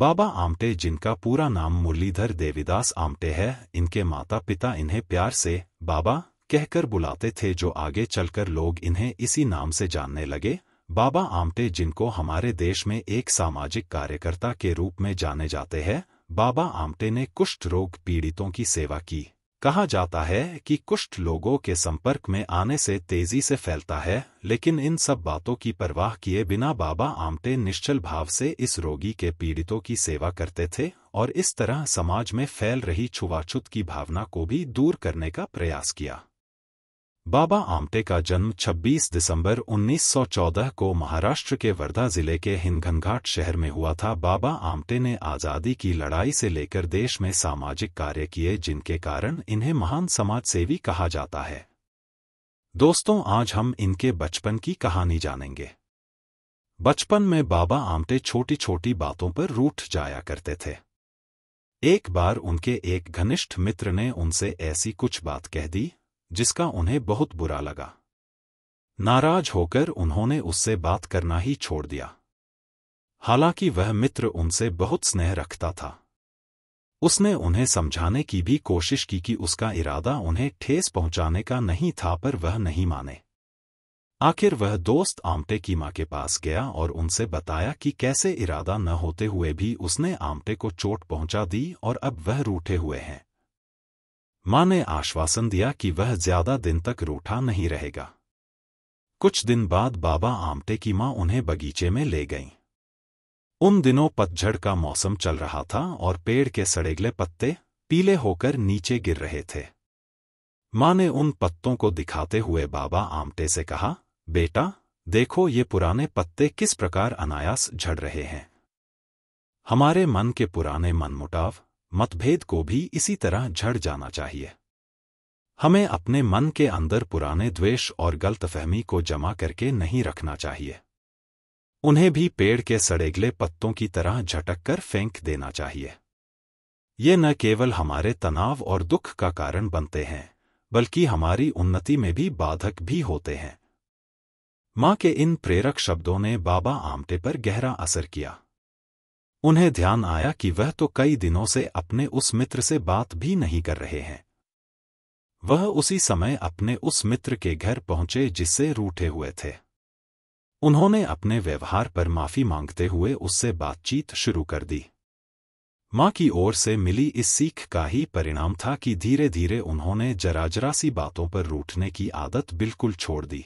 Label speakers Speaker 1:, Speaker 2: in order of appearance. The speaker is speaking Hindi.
Speaker 1: बाबा आमटे, जिनका पूरा नाम मुरलीधर देवीदास आमटे है, इनके माता पिता इन्हें प्यार से बाबा कहकर बुलाते थे, जो आगे चलकर लोग इन्हें इसी नाम से जानने लगे। बाबा आमटे, जिनको हमारे देश में एक सामाजिक कार्यकर्ता के रूप में जाने जाते हैं, बाबा आमटे ने कुष्ठ रोग पीड़ितों की सेवा की। कहा जाता है कि कुष्ठ लोगों के संपर्क में आने से तेजी से फैलता है, लेकिन इन सब बातों की परवाह किए बिना बाबा आमटे निश्चल भाव से इस रोगी के पीड़ितों की सेवा करते थे और इस तरह समाज में फैल रही छुआछूत की भावना को भी दूर करने का प्रयास किया। बाबा आमटे का जन्म 26 दिसंबर 1914 को महाराष्ट्र के वर्धा जिले के हिंगणघाट शहर में हुआ था। बाबा आमटे ने आज़ादी की लड़ाई से लेकर देश में सामाजिक कार्य किए, जिनके कारण इन्हें महान समाजसेवी कहा जाता है। दोस्तों, आज हम इनके बचपन की कहानी जानेंगे। बचपन में बाबा आमटे छोटी छोटी बातों पर रूठ जाया करते थे। एक बार उनके एक घनिष्ठ मित्र ने उनसे ऐसी कुछ बात कह दी जिसका उन्हें बहुत बुरा लगा। नाराज होकर उन्होंने उससे बात करना ही छोड़ दिया। हालांकि वह मित्र उनसे बहुत स्नेह रखता था। उसने उन्हें समझाने की भी कोशिश की कि उसका इरादा उन्हें ठेस पहुंचाने का नहीं था, पर वह नहीं माने। आखिर वह दोस्त आमटे की मां के पास गया और उनसे बताया कि कैसे इरादा न होते हुए भी उसने आमटे को चोट पहुंचा दी और अब वह रूठे हुए हैं। मां ने आश्वासन दिया कि वह ज्यादा दिन तक रूठा नहीं रहेगा। कुछ दिन बाद बाबा आमटे की मां उन्हें बगीचे में ले गईं। उन दिनों पतझड़ का मौसम चल रहा था और पेड़ के सड़ेगले पत्ते पीले होकर नीचे गिर रहे थे। मां ने उन पत्तों को दिखाते हुए बाबा आमटे से कहा, बेटा देखो, ये पुराने पत्ते किस प्रकार अनायास झड़ रहे हैं। हमारे मन के पुराने मनमुटाव, मतभेद को भी इसी तरह झड़ जाना चाहिए। हमें अपने मन के अंदर पुराने द्वेष और गलतफहमी को जमा करके नहीं रखना चाहिए। उन्हें भी पेड़ के सड़ेगले पत्तों की तरह झटक कर फेंक देना चाहिए। ये न केवल हमारे तनाव और दुख का कारण बनते हैं, बल्कि हमारी उन्नति में भी बाधक भी होते हैं। मां के इन प्रेरक शब्दों ने बाबा आमटे पर गहरा असर किया। उन्हें ध्यान आया कि वह तो कई दिनों से अपने उस मित्र से बात भी नहीं कर रहे हैं। वह उसी समय अपने उस मित्र के घर पहुंचे जिससे रूठे हुए थे। उन्होंने अपने व्यवहार पर माफी मांगते हुए उससे बातचीत शुरू कर दी। मां की ओर से मिली इस सीख का ही परिणाम था कि धीरे धीरे उन्होंने जरा जरा सी बातों पर रूठने की आदत बिल्कुल छोड़ दी।